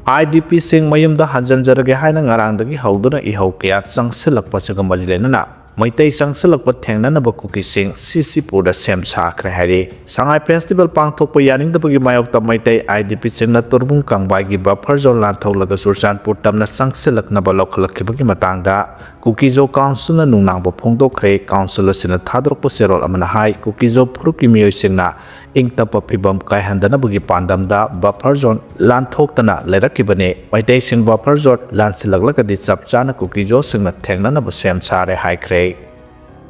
IDP sing mayumda hanjanjarage haina ngarangdagi hauduna ihau kaya changsilakpa chaga mari lenana Meitei changsilakpa thengnanaba Kuki sing Sisipurda sem sakhre hari Sangai festival pangthokpa yaningdabagi mayokta Meitei IDP singna turbung kangbagi buffer zone lanthoklaga Sursanpur tamna changsilaknaba lokhalakibagi matangda Kukizo council na nungnangba phongdokhre council asina thadrokpa serol amana hai Kukizo phuruki miyoi singna ingtapa phibam kaihandanabagi pandamda buffer zone lanthoktana lerakibane Meitei sing buffer zone lansilaglagadi chapchana Kukizo singna thengnanaba sem sare haikhre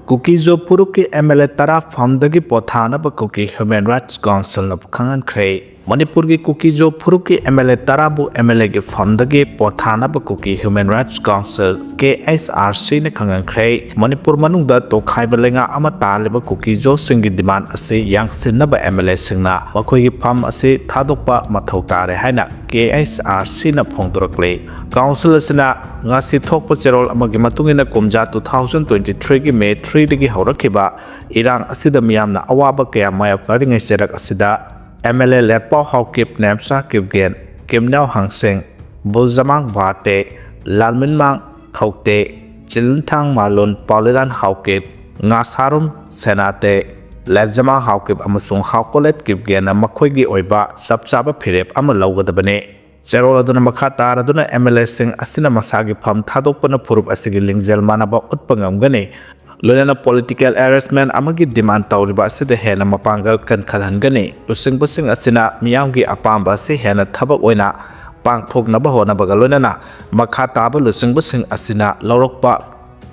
Kukizo Puruki MLA Tara Famdagi Pothanaba Kuki Human Rights Council of thingkhre Manipur ki Kukizo Puruki MLA Tarabu MLA ki Famdagi Pothanaba Kuki Human Rights Council KSRC ne thingkhre Manipur manungda tokhaiba lenga ama taleba Kukizo singi demand ase yangsinaba MLA singna makhoi ki pham ase thadokpa mathau tare haina KSRC na phongdorakle Council asina ngasi thokpa cherol amagi matungina kumja 2023 ki May 3 dagi haurakhiba irang asida miyamna awaba kaya mayap karingai serak asida MLA Lepo Haukip Nemsa Kipgen Kimnao Hangsing Bulzamang Bate Lalminmang Kaute Chilintang Malun Pauliran Haukip Ngasarum Senate Lezamang Haukip Amasung Haukolet Kipgen Makoigi Oiba Sapsaba Pirip Amalaugadabane Zero Aduna Makata Aduna MLA Sing Asina Masagi Pam Tadopana Purup Asigi Lingzel Manaba Utpangamgane Lunana political harassment amagi demand tawriba asida hena mapangal kan khalhangani lusing busing asina miyamgi apamba se hena thabak oina pangthoknaba honabaga lunana makha taba lusing busing asina lorokpa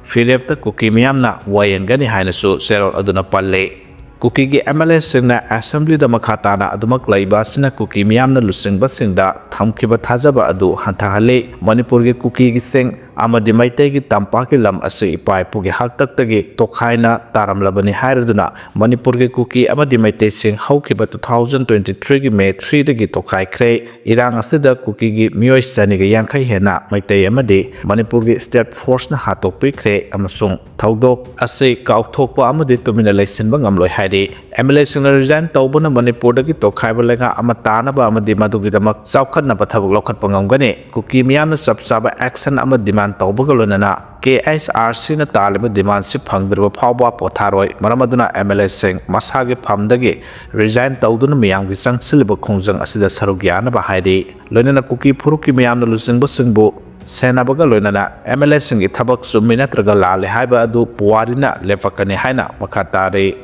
firefta Kuki miyamna wayengani hainasu serol aduna palle Kuki gi MLA singna assembly da makhatana adumak laiba asina Kuki miyamna lusing busingda thamkiba thajaba adu hanthahale Manipur gi Kuki gi sing amadi Meitei ki tampaki lam ase ipai pugi haktaktagi tokhaina taramlabani hairaduna Manipur ki Kuki amadi Meitei sing haukiba 2023 ki May 3 dagi tokhaikhre irang asida Kuki gi miyoi saniga yangkhai hena Meitei amadi Manipur ki state force na hatokpikhre amasung thaudok ase kauthokpa amadi tumina laisinba ngamloi haidi MLA singna resign tawbana Manipur dagi tokhaiba lenga amatanaba amadi madugidamak chaukhatnaba thabuk lokhatpa ngamgani Kuki miyamna sapsaba action amadi Taubagalonana KSRC na taliba demand si phangdriba phawba potharoi maramaduna MLA sing masagi phamdagi resign tawduna miyamgi changsilba khongjang asida sarugyana ba haidi loinana Kuki phuruki miyamna lusingba singbu senabaga loinana MLA singi thabak summi natraga lale haiba adu puwarina lepakani haina makhatare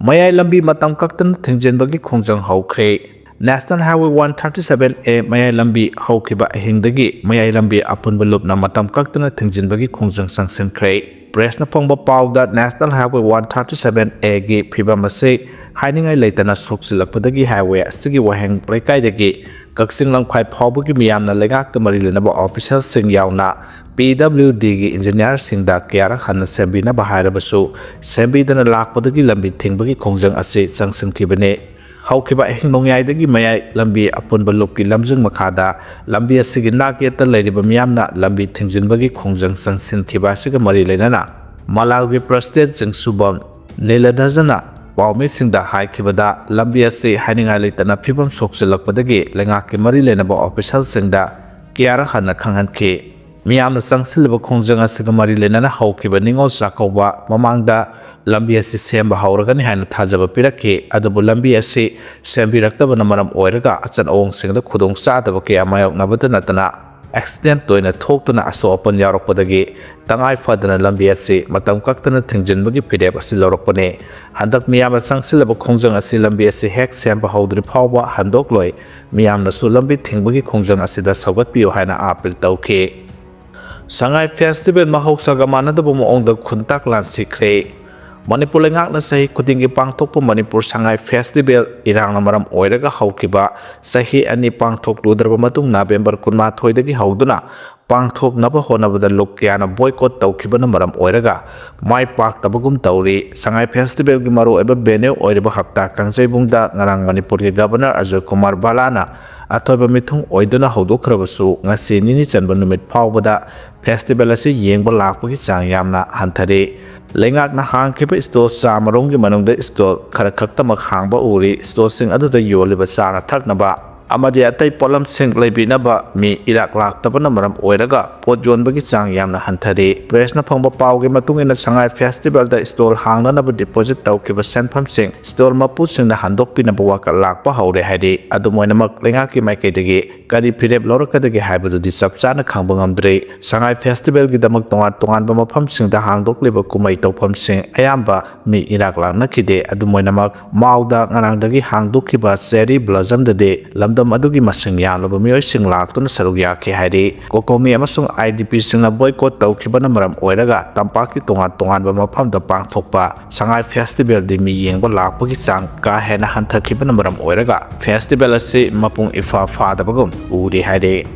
mayai lambi matam kaktan thingjenbagi khongjang haukhre National Highway 137A Mayai Lambi Haukiba Hingdagi Mayai Lambi Apunba Lupna Matam Kaktana Thingjinbagi Khongjang Sangsinkhre Press na Phongba Pawda National Highway 137A gi Phibam ase hainingai leitana soksilakpadagi highway asigi waheng leikaidagi Kaksing Langkhai Phawbagi miyamna legak kamari lenaba official sing yauna PWD gi engineer singda kyara hanna sembina baharabasu sembidana lakpadagi lambi thingbagi khongjang ase sangsinkhibane Haukiba Hingnongyai Mayai Lambi Apunba Lupki Lamjung Makada Lambi Asigi Naketa Ladiba Miyamna Lambi Thingjinbagi Khongjang Sangsin Kibasiga Mari Lenana Malawgi President Sing Subam Niladazana Pawmi Singda Haikibada Lambi Asi Hainingai Litana Pibam Soksilakpadagi Lengaki Mari Lenaba Official Singda Kiara Hana Kanghanki Miyamna Sangsilba Khongjang Asiga Mari Lenana Haukiba Ningol Sakauba Mamangda Lambi asi semba hauragani haina thajaba piraki adubu lambi asi sembiraktabana maram oiraga achan ong singda khudong sadaba kaya mayok nabada natana accident toina thoktuna aso open yaroppadagi tangai fadana lambi asi matam kaktana thingjinbagi pidep asi lorokpane handak miyamna sangsilaba khongjang asi lambi asi hek semba haudri phawba handok loi miyamna su lambi thingbagi khongjang asida saugatpiyo haina apil tawkhe Sangai festival mahoksaga manadaba moongda khuntak lansikhre Manipur lengakna sahi kudingi pangthokpa Manipur Sangai Festival irangna maram oiraga haukiba sahi ani pangthok ludraba matung November 12 dagi hauduna pangthok naba honabada lokyana boycott tawkibana maram oiraga mai pak tabagum tawri Sangai Festival gi maro eba bene oiraba hapta kangjaibungda ngarang Manipur gi Governor Ajay Kumar Balana atoiba mithung oiduna haudokrabasu ngasi nini chanba numit phawbada festival asi yengba lakpagi chang yamna hanthare Lengak na hangkipa store samarong gi manungda store khara khaktamak hangba uri store sing aduda yoliba sana thaknaba amadi atai polam sing leibinaba mi irak laktabana maram oiraga pot yonbagi chang yamna hanthari press na phangba pawgi matungina sangai festival da stall hangna na deposit tawkiba senpham sing stall mapu sing na handok pinaba waka lakpa haure haidi adumoinamak lenga ki maikaidagi kari phirep lorakadagi haibadu di chapchana khangba ngamdre sangai festival gi damak tongan ba mafam sing da hangdok leba kumai tawpham sing ayamba mi irak lakna khide adumoinamak mauda ngarangdagi hangdokkiba cherry blossom da de lamdam adugi masing yalaba mioi sing laktuna saruk yakhe haidi kokomi amasung IDP sing na boycott tawkibana maram oiraga tampaki tongan ba mafam da pangthokpa sangai festival di mi yengba lakpagi chang ka hena hanthakibana maram oiraga festival ase mapung ifa fadabagum uri haide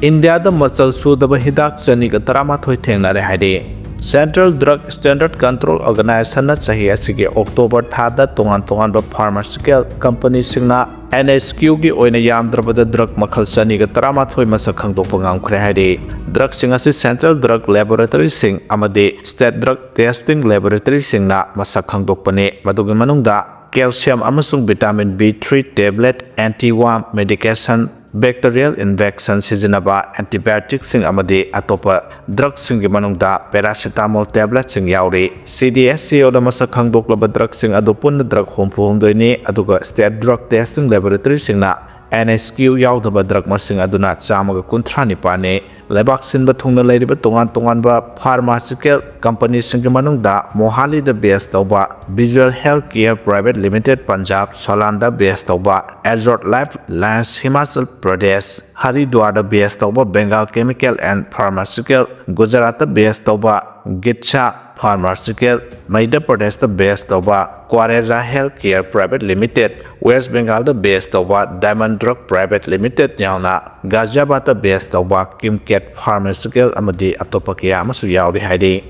India da machal sudaba hidak chani ga tarama thoi thengnare haide Central Drug Standard Control Organization na chahi asige October thada tongan ba pharmaceutical company singna NSQ gi oina yamdrabada drug makhal chani ga tarama thoi masak khangdokpa ngamkhre haide drug sing ase Central Drug Laboratory sing amade State Drug Testing Laboratory singna masak khangdokpane madugi manungda calcium amasung vitamin B3 tablet anti-worm medication bacterial infection sizinaba antibiotic sing amade atopa drug sing manungda paracetamol tablet sing yauri CDSCO da masak khangdoklaba drug sing adopun drug homphomdoini aduga State Drug Testing Laboratory singna NSQ yaudaba drug masing aduna chamaga kuntrani pane lebak sinba thungna leiriba tongan ba pharmaceutical company sing manungda Mohali da base tawba Visual Healthcare Private Limited Punjab Solanda base tawba Azort Life Lance Himachal Pradesh Haridwar da base tawba Bengal Chemical and Pharmaceutical Gujarat da base tawba Gitcha Pharmaceutical Madhya Pradesh da base tawba Quareza Healthcare Private Limited West Bengal da base tawba Diamond Drug Private Limited yauna Ghaziabad da base tawba Kimket Pharmaceutical amadi atopa kya amasu yauri haidi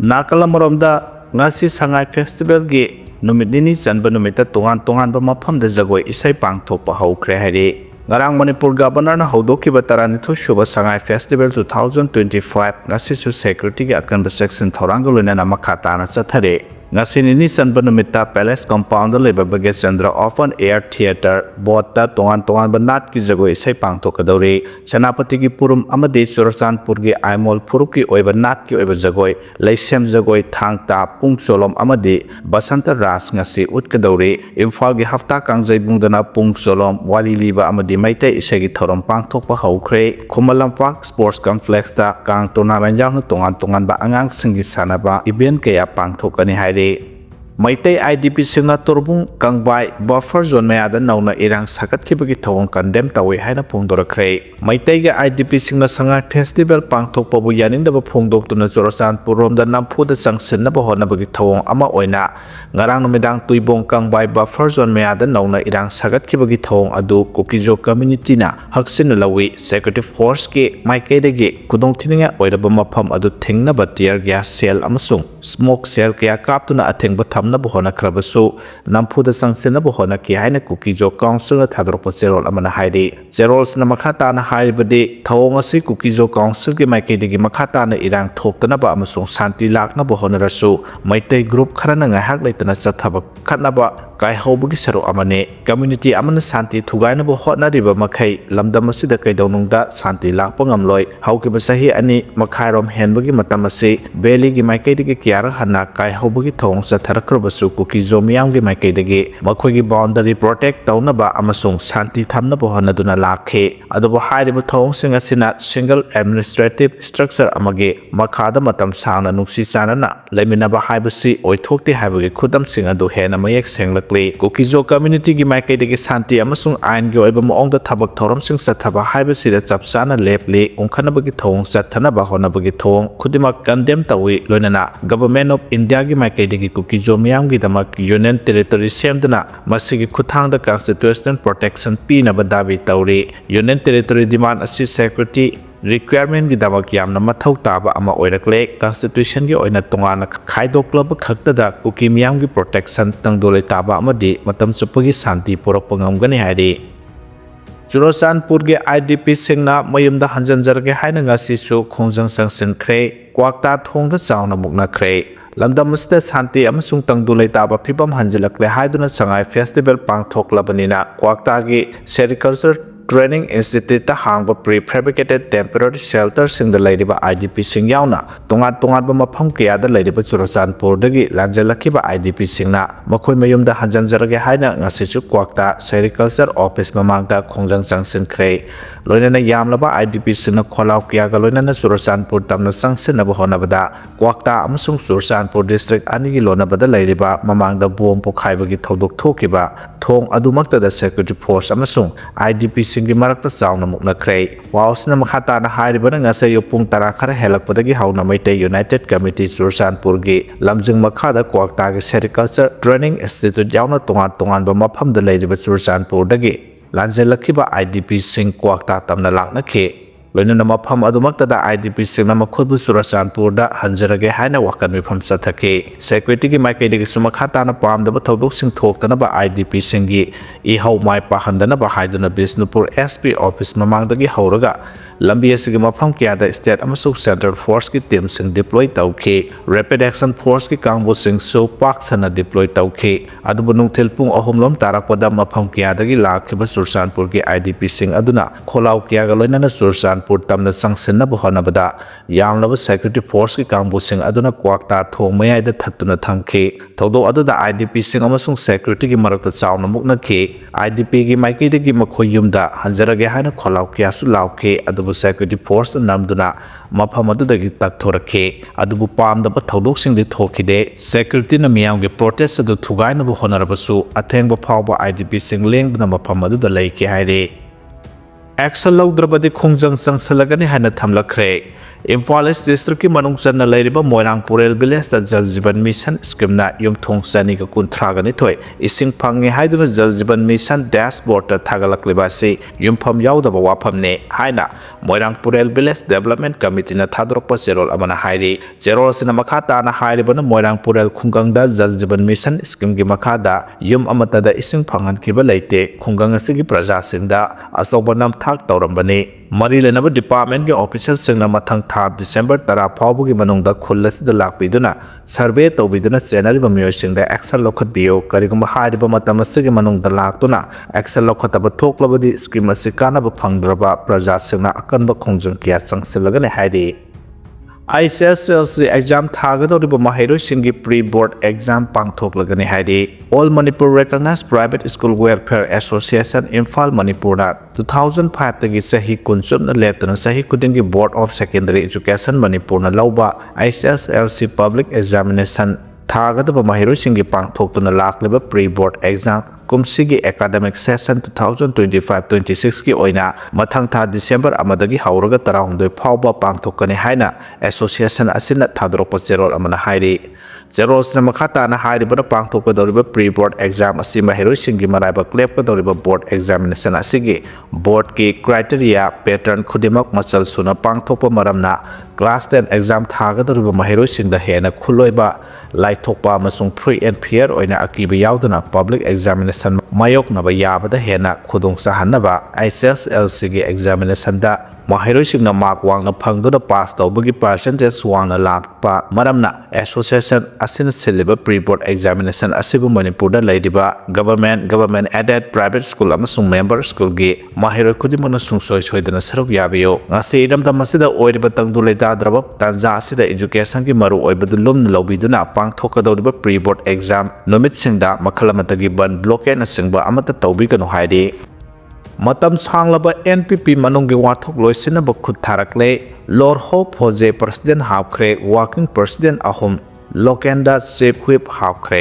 Nakalamoromda ngasi sangai festival gi numit nini chanba numita tongan ba mafam da jagoi isai pangthokpa haukhre haidi ngarang Manipur governor na hodokiba taranitho shuba sangai festival 2025 ngasi su security gi akanba section thorangolena na makhata na chathare ngasi nini chanba numita palace compound da leba bage chandra open air theater bota tongan ba nat ki jagoi isai pangthokadore Senapati gi purum amade Surachandpur gi aimol phuruk ki oiba nat ki oiba jagoi leisem jagoi thangta pungcholom amade basanta ras ngasi utkadore Imphal gi hafta kangjai bungdana pungcholom wali liba amade Meitei isagi thorom pangthokpa haukhre Khumalam Park Sports Complex da kang tournament yang tongan ba angang singi sanaba event kaya pangthokani haire Meitei IDP singna torbung kangbai buffer zone mayada nauna irang sakat kibagi thawong condemn tawi haina phongdorakre Meitei ga IDP singna sangai festival pangthokpa bu yanindaba phongdoktuna Surachandpur romda nampuda changsinna ba honabagi thawong ama oina ngarang numidang tuibong kangbai buffer zone mayada nauna irang sakat kibagi thawong adu Kukijo community na haksin lawi security force ke maikaidagi kudongthininga oiraba mafam adu thingnaba tear gas cell amasung smoke cell kaya kaptuna athengba thamnaba honakhrabasu nampuda changsinaba honaki haina Kukijo council thadorpa cherol amana haidi cherols na makhata na haibadi thawong asi Kukijo council ke maikaidagi makhata na irang thoktanaba amasung shanti laknaba honarasu Meitei group kharana ngahak leitana chathaba khatnaba kai hobagi saru amane community amana shanti thugainaba hotnariba makhai lamdam asida kaidawnungda shanti lakpa ngamloi haukiba sahi ani makhairom henbagi matam ase beli gi maikaidagi kyara hana kai hobagi thong chatharakrabasu Kukijo miyamgi maikaidagi makhoigi boundary protect tawnaba amasung shanti thamnaba honaduna lakhe adubo hairiba thong sing asina single administrative structure amage makhada matam sangna nungsi chanana leiminaba haibasi oithokte haibagi khudam sing adu hena mayek senglak Kukijo community gi maikaidagi shanti amasung ain gi oiba maongda thabak thorom sing chathaba haibasida chapchana lepli ongkhanabagi thong chathanaba honabagi thong khudimak condemn tawi loinana government of India gi maikaidagi Kukijo miyam gi damak union territory semdana masigi khuthangda constitutional protection pinaba dabi tawri union territory demand asi security requirement gi damak yamna mathau taba ama oirakle constitution gi oina tongana khaidoklaba khaktada Kuki miyam gi protection tangdole taba amadi matam chupagi shanti porakpangamgani hairi Surachandpur ge IDP singna mayumda hanjanjarge haina ngasi su khongjang sangsinkhre kwakta thongda chawna muknakhre ꯂꯝꯗꯝ ꯑꯁꯤꯗ ꯁꯥꯟꯇꯤ ꯑꯃꯁꯨꯡ ꯇꯪꯗꯨ ꯂꯩꯇꯥꯕ ꯐꯤꯕꯝ ꯍꯟꯖꯤꯜꯂꯛꯂꯦ ꯍꯥꯏꯗꯨꯅ ꯁꯉꯥꯏ festival ꯄꯥꯡꯊꯣꯛꯂꯕꯅꯤꯅ ꯀ꯭ꯋꯥꯛꯇꯥꯒꯤ sericulture training ꯏꯟꯁꯇꯤꯇ꯭ꯌꯨꯠꯇ ꯍꯥꯡꯕ ꯄ꯭ꯔꯤ-ꯐꯦꯕ꯭ꯔꯤꯀꯦꯇꯦꯗ temporary ꯁꯦꯜꯇꯔꯁꯤꯡꯗ ꯂꯩꯔꯤꯕ IDPꯁꯤꯡ ꯌꯥꯎꯅ ꯇꯣꯉꯥꯟꯕ ꯃꯐꯝ ꯀꯌꯥꯗ ꯂꯩꯔꯤꯕ ꯆꯨꯔꯆꯥꯟꯄꯨꯔꯗꯒꯤ ꯂꯥꯟꯖꯦꯜꯂꯛꯈꯤꯕ IDPꯁꯤꯡꯅ ꯃꯈꯣꯏ ꯃꯌꯨꯝꯗ ꯍꯟꯖꯤꯟꯖꯔꯒꯦ ꯍꯥꯏꯅ ꯉꯁꯤꯁꯨ ꯀ꯭ꯋꯥꯛꯇꯥ ꯁꯦꯔꯤꯀꯜꯆꯔ ꯑꯣꯐꯤꯁ ꯃꯃꯥꯡꯗ ꯈꯣꯡꯖꯪ ꯆꯪꯁꯤꯟꯈ꯭ꯔꯦ ꯂꯣꯏꯅꯅ ꯌꯥꯝꯂꯕ IDPꯁꯤꯡꯅ ꯈꯣꯜꯂꯥꯎ ꯀꯌꯥꯒ ꯂꯣꯏꯅꯅ ꯆꯨꯔꯆꯥꯟꯄꯨꯔ ꯇꯝꯅ ꯆꯪꯁꯤꯟꯅꯕ ꯍꯣꯠꯅꯕꯗ ꯀ꯭ꯋꯥꯛꯇꯥ ꯑꯃꯁꯨꯡ ꯆꯨꯔꯆꯥꯟꯄꯨꯔ ꯗꯤꯁꯇ꯭ꯔꯤꯛ ꯑꯅꯤꯒꯤ ꯂꯣꯟꯅꯕꯗ ꯂꯩꯔꯤꯕ ꯃꯃꯥꯡꯗ ꯕꯣꯝ ꯄꯣꯈꯥꯏꯕꯒꯤ ꯊꯧꯗꯣꯛ ꯊꯣꯛꯈꯤꯕ ꯊꯣꯡ ꯑꯗꯨꯃꯛꯇꯗ ꯁꯦꯀ꯭ꯌꯨꯔꯤꯇꯤ ꯐꯣꯔꯁ ꯑꯃꯁꯨꯡ IDPꯁꯤꯡꯒꯤ ꯃꯔꯛꯇ ꯆꯥꯎꯅ ꯃꯨꯛꯅꯈ꯭ꯔꯦ ꯄꯥꯎꯁꯤꯅ ꯃꯈꯥ ꯇꯥꯅ ꯍꯥꯏꯔꯤꯕꯅ ꯉꯁꯤ ꯑꯌꯨꯛ ꯄꯨꯡ 10 ꯈꯔ ꯍꯦꯜꯂꯛꯄꯗꯒꯤ ꯍꯧꯅ ꯃꯩꯇꯩ ꯌꯨꯅꯥꯏꯇꯦꯗ ꯀꯝꯃꯤꯇꯤ ꯆꯨꯔꯆꯥꯟꯄꯨꯔꯒꯤ ꯂꯝꯖꯤꯡ ꯃꯈꯥꯗ ꯀ꯭ꯋꯥꯛꯇꯥꯒꯤ ꯁꯦꯔꯤꯀꯜꯆꯔ ꯇ꯭ꯔꯦꯅꯤꯡ ꯏꯟꯁꯇꯤꯇ꯭ꯌꯨꯠ ꯌꯥꯎꯅ ꯇꯣꯉꯥꯟꯕ ꯃꯐꯝꯗ ꯂꯩꯔꯤꯕ ꯆꯨꯔꯆꯥꯟꯄꯨꯔꯗꯒꯤ ꯂꯥꯟꯖꯦꯜꯂꯛꯈꯤꯕ IDPꯁꯤꯡ ꯀ꯭ꯋꯥꯛꯇꯥ ꯇꯝꯅ ꯂꯥꯛꯅꯈꯤ ꯂꯣꯏꯅꯅ ꯃꯐꯝ ꯑꯗꯨꯃꯛꯇꯗ IDPꯁꯤꯡꯅ ꯃꯈꯣꯏꯕꯨ ꯆꯨꯔꯆꯥꯟꯄꯨꯔꯗ ꯍꯟꯖꯔꯒꯦ ꯍꯥꯏꯅ ꯋꯥꯀꯟ ꯃꯤꯐꯝ ꯆꯠꯊꯈꯤ ꯁꯦꯀ꯭ꯌꯨꯔꯤꯇꯤꯒꯤ ꯃꯥꯏꯀꯩꯗꯒꯤꯁꯨ ꯃꯈꯥ ꯇꯥꯅ ꯄꯥꯝꯗꯕ ꯊꯧꯗꯣꯛꯁꯤꯡ ꯊꯣꯛꯇꯅꯕ IDPꯁꯤꯡꯒꯤ ꯏꯍꯧ ꯃꯥꯏ ꯄꯥꯍꯟꯗꯅꯕ ꯍꯥꯏꯗꯨꯅ ꯕꯤꯁꯅꯨꯄꯨꯔ SP ꯑꯣꯐꯤꯁ ꯃꯃꯥꯡꯗꯒꯤ ꯍꯧꯔꯒ ꯂꯝꯕꯤ ꯑꯁꯤꯒꯤ ꯃꯐꯝ ꯀꯌꯥꯗ ꯁ꯭ꯇꯦꯠ ꯑꯃꯁꯨꯡ ꯁꯦꯟꯇ꯭ꯔꯦꯜ ꯐꯣꯔꯁꯀꯤ ꯇꯤꯝꯁꯤꯡ ꯗꯤꯄ꯭ꯂꯣꯏ ꯇꯧꯈꯤ ꯔꯦꯄꯤꯗ ꯑꯦꯛꯁꯟ ꯐꯣꯔꯁꯀꯤ ꯀꯥꯡꯕꯨꯁꯤꯡꯁꯨ ꯄꯥꯛ ꯁꯟꯅ ꯗꯤꯄ꯭ꯂꯣꯏ ꯇꯧꯈꯤ ꯑꯗꯨꯕꯨ ꯅꯨꯡꯊꯤꯜ ꯄꯨꯡ 3 ꯇꯥꯔꯛꯄꯗ ꯃꯐꯝ ꯀꯌꯥꯗꯒꯤ ꯂꯥꯛꯈꯤꯕ ꯆꯨꯔꯆꯥꯟꯄꯨꯔꯒꯤ IDPꯁꯤꯡ ꯑꯗꯨꯅ ꯈꯣꯜꯂꯥꯎ ꯀꯌꯥꯒ ꯂꯣꯏꯅꯅ ꯆꯨꯔꯆꯥꯟꯄꯨꯔ ꯇꯝꯅ ꯆꯪꯁꯤꯟꯅꯕ ꯍꯣꯠꯅꯕꯗ ꯌꯥꯝꯂꯕ ꯁꯦꯀ꯭ꯌꯨꯔꯤꯇꯤ ꯐꯣꯔꯁꯀꯤ ꯀꯥꯡꯕꯨꯁꯤꯡ ꯑꯗꯨꯅ ꯀ꯭ꯋꯥꯛꯇꯥ ꯊꯣꯡ ꯃꯌꯥꯏꯗ ꯊꯠꯇꯨꯅ ꯊꯝꯈꯤ ꯊꯧꯗꯣꯛ ꯑꯗꯨꯗ IDPꯁꯤꯡ ꯑꯃꯁꯨꯡ ꯁꯦꯀ꯭ꯌꯨꯔꯤꯇꯤꯒꯤ ꯃꯔꯛꯇ ꯆꯥꯎꯅ ꯃꯨꯛꯅꯈꯤ IDPꯒꯤ ꯃꯥꯏꯀꯩꯗꯒꯤ ꯃꯈꯣꯏ ꯌꯨꯝꯗ ꯍꯟꯖꯔꯒꯦ ꯍꯥꯏꯅ ꯈꯣꯜꯂꯥꯎ ꯀꯌꯥꯁꯨ ꯂꯥꯎꯈꯤ ꯑꯗꯨꯕꯨ ꯁꯦꯀ꯭ꯌꯨꯔꯤꯇꯤ ꯐꯣꯔꯁꯅ ꯅꯝꯗꯨꯅ ꯃꯐꯝ ꯑꯗꯨꯗꯒꯤ ꯇꯛꯊꯣꯔꯛꯈꯤ ꯑꯗꯨꯕꯨ ꯄꯥꯝꯗꯕ ꯊꯧꯗꯣꯛꯁꯤꯡꯗꯤ ꯊꯣꯛꯈꯤꯗꯦ ꯁꯦꯀ꯭ꯌꯨꯔꯤꯇꯤꯅ ꯃꯤꯌꯥꯝꯒꯤ ꯄ꯭ꯔꯣꯇꯦꯁ ꯑꯗꯨ ꯊꯨꯒꯥꯏꯅꯕ ꯍꯣꯠꯅꯔꯕꯁꯨ ꯑꯊꯦꯡꯕ ꯐꯥꯎꯕ IDPꯁꯤꯡ ꯂꯦꯡꯗꯅ ꯃꯐꯝ ꯑꯗꯨꯗ ꯂꯩꯈꯤ ꯍꯥꯏꯔꯤ ꯑꯦꯛꯁꯟ ꯂꯧꯗ꯭ꯔꯕꯗꯤ ꯈꯣꯡꯖꯪ ꯆꯪꯁꯤꯜꯂꯒꯅꯤ ꯍꯥꯏꯅ ꯊꯝꯂꯛꯈ꯭ꯔꯦ ꯏꯝꯐꯥꯜ ꯏꯁ ꯗꯤꯁꯇ꯭ꯔꯤꯛꯀꯤ ꯃꯅꯨꯡ ꯆꯟꯅ ꯂꯩꯔꯤꯕ ꯃꯣꯏꯔꯥꯡꯄꯨꯔꯦꯜ ꯚꯤꯂꯦꯖꯇ ꯖꯜ ꯖꯤꯕꯟ ꯃꯤꯁꯟ ꯁ꯭ꯀꯤꯝꯅ ꯌꯨꯝꯊꯣꯡ 232 ꯏꯁꯤꯡ ꯐꯪꯉꯦ ꯍꯥꯏꯗꯨꯅ ꯖꯜ ꯖꯤꯕꯟ ꯃꯤꯁꯟ ꯗꯦꯁꯕꯣꯔꯗꯇ ꯊꯥꯒꯠꯂꯛꯂꯤꯕ ꯑꯁꯤ ꯌꯨꯝꯐꯝ ꯌꯥꯎꯗꯕ ꯋꯥꯐꯝꯅꯤ ꯍꯥꯏꯅ ꯃꯣꯏꯔꯥꯡꯄꯨꯔꯦꯜ ꯚꯤꯂꯦꯖ ꯗꯦꯕꯂꯞꯃꯦꯟꯠ ꯀꯃꯤꯇꯤꯅ ꯊꯥꯗꯣꯔꯛꯄ ꯆꯦꯔꯣꯜ ꯑꯃꯅ ꯍꯥꯏꯔꯤ ꯆꯦꯔꯣꯜ ꯑꯁꯤꯅ ꯃꯈꯥ ꯇꯥꯅ ꯍꯥꯏꯔꯤꯕꯅ ꯃꯣꯏꯔꯥꯡꯄꯨꯔꯦꯜ ꯈꯨꯡꯒꯪꯗ ꯖꯜ ꯖꯤꯕꯟ ꯃꯤꯁꯟ ꯁ꯭ꯀꯤꯝꯒꯤ ꯃꯈꯥꯗ ꯌꯨꯝ ꯑꯃꯠꯇꯗ ꯏꯁꯤꯡ ꯐꯪꯍꯟꯈꯤꯕ ꯂꯩꯇꯦ ꯈꯨꯡꯒꯪ ꯑꯁꯤꯒꯤ ꯄ꯭ꯔꯖꯥꯁꯤꯡꯗ ꯑꯆꯧꯕ ꯅꯝꯊꯥꯛ ꯇꯧꯔꯝꯕꯅꯤ ꯃꯔꯤ ꯂꯩꯅꯕ ꯗꯤꯄꯥꯔꯠꯃꯦꯟꯠꯀꯤ ꯑꯣꯐꯤꯁꯤꯌꯦꯜꯁꯤꯡꯅ मथंग था डिसेंबर 10 फाउबगी मनुंगदा खुल असिदा लाक्पिदुना सर्वे तौबिदुना चेनरिबा मियोइसिंगदा एक्शन लौखतबियो करिगुंबा हारिबा मतम असिगे मनुंगदा लाक्तुना एक्शन लौखतबा थोक्लबदि स्कीम असि कानबा फंगद्रबा प्रजासिंगना अकनबा खोंजंग किया संगसिलगने हाइरि ICSLC एग्जाम थागदौरिबा महैरोइसिंगी प्री बोर्ड एग्जाम पांगथोक्लगने हाइरि all Manipur recognised private school welfare association Imphal मणिपुरना 2005 तगी सही कुनसुमना लेतुना सही खुदिंगी बोर्ड ऑफ सेकेंडरी एजुकेशन मणिपुरना लौबा ICSLC पब्लिक एग्जामिनेशन थागदबा महैरोइसिंगी पांगथोक्तुना लाक्लिबा प्री बोर्ड एग्जाम कुमसिगी एकाडेमिक सेशन 2025-26 की ओइना मथंग था डिसेंबर अमदगी हौरगा 12 फाउबा पांगथोकने हाइना एसोसिएशन असिना थादरोपा चेरोल अमना हाइरि चेरोल्सना मखाताना हाइरिबना पांगथोकदौरिबा प्री बोर्ड एग्जाम असि महैरोइसिंगी मराइबा क्लेपकदौरिबा बोर्ड एग्जामिनेशन असिगी बोर्ड की क्राइटेरिया पैटर्न खुदिमक मचल सुना पांगथोकपा मरमना क्लास 10 एग्जाम थागदौरिबा महैरोइसिंगदा हेना खुलोइबा लाइथोकपा अमसुंग फ्री एंड फेयर ओइना अकीबा यावदना पब्लिक एग्जामिनेशन मायोकनबा याबदा हेना खुदोंसाहनबा ICSLC गी एग्जामिनेशन दा महैरोइसिंगना मार्क वांगना फंगदुना पास तौबगी परसेंटेज वांगना लाक्पा मरमना एसोसिएशन असिना सिलिबा प्री बोर्ड एग्जामिनेशन असिबु मणिपुरदा लैदिबा गवर्नमेंट एडेड प्राइवेट स्कूल अमसुंग मेंबर स्कूल गी महैरोइ खुदिमना सुंसोय सोयदना सरुक याबियो ngasi इरमदम असिदा ओइरिबा तंगदु लेदाद्रबा तंजा असिदा एजुकेशन गी मरु ओइबदु लुमना लौबिदुना पांगथोकदौरिबा प्री बोर्ड एग्जाम नुमितसिंगदा मखल अमतगी बन ब्लॉकेड नसिंगबा अमता तौबिगनु हाइदि मतम सांगलबा NPP मनुंगी वाथोक लोइसिनबा खुद थारकले लॉर्ड होप फोजे प्रेसिडेंट हाबख्रे वर्किंग प्रेसिडेंट अहोम लोकेंडा चीफ व्हिप हाबख्रे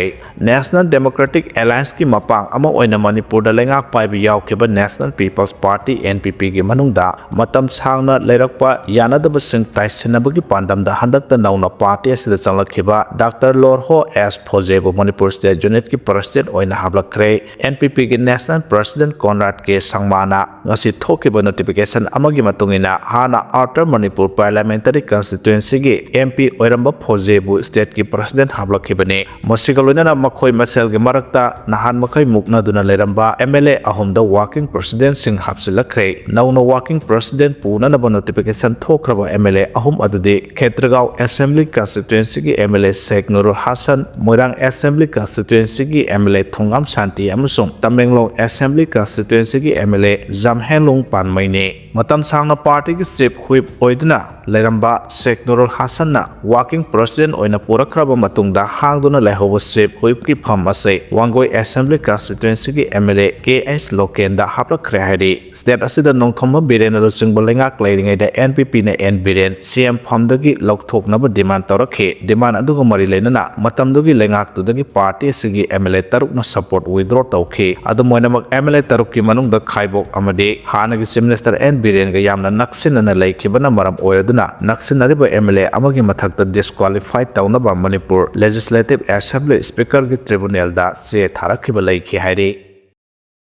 नेशनल डेमोक्रेटिक एलायंस की मपांग अमा ओइना मणिपुरदा लेंगाक पाइबा यावखेबा नेशनल पीपल्स पार्टी NPP गी मनुंगदा मतम सांगना लेरकपा यानदबा सिंग ताइसिनबगी पांदमदा हंदकता नौना पार्टी असिदा चंगलखिबा डॉक्टर लॉर्ड हो एस फोजेबु मणिपुर स्टेट यूनिट की प्रेसिडेंट ओइना हाबलखरे NPP गी नेशनल प्रेसिडेंट कॉनराड के संगमाना ngasi थोकिबा नोटिफिकेशन अमगी मतुंगिना हाना आउटर मणिपुर पार्लियामेंटरी कंस्टिट्युएंसी गी MP ओइरंबा फोजेबु स्टेट की प्रेसिडेंट हाबलखिबने मसिगा लोइनना मखोय मसेलगे मरक्ता नहान मखै मुक्नादुना लेरंबा MLA अहोमदा वर्किंग प्रेसिडेंट सिंह हाबसिलखरे नौनो वर्किंग प्रेसिडेंट पूननबा नोटिफिकेशन थोखरबा MLA अहोम अदुदे खेत्रगांव असेंबली कंस्टिट्युएंसी की MLA Sheikh Nurul Hasan Moirang assembly constituency की MLA थोंगाम शांति अमसुंग तमेंगलोंग असेंबली कंस्टिट्युएंसी की MLA जामहेंलोंग पानमैने मतम सांगना पार्टी की चीफ व्हिप ओइदना लेरंबा शेख नुरुल हसन वर्किंग प्रेसिडेंट ओइना पुरखरबा मतुंगदा हांगदुना लेहोबा चीफ व्हिप की फम असे वांगोय असेंबली कंस्टिट्युएंसी की MLA KS लोकेंदा हापलखरे हाइदि स्टेट असिदा नोंथोम बिरेन अदु सिंगबो लेंगाक लेरिङैदा NPP ने N बिरेन CM फमदगी लौथोकनबा डिमांड तौरखे डिमांड अदुगो मरि लेनना मतमदुगी लेंगाकतुदगी पार्टी सिगी MLA तरुकना सपोर्ट विथड्रॉ तौखे अदु मोइनमक MLA तरुक की मनुंगदा खाइबोक अमदे हानगी चीफ मिनिस्टर N बिरेन गा यामना नक्सिनना लेखिबना मरम ओयदुना नक्सिनरिबा MLA अमगी मथक्ता डिस्क्वालिफाइड तौनबा मणिपुर लेजिस्लेटिव असेंबली स्पीकर की ट्रिब्यूनल दा से थारखिबा लेखि हाइरे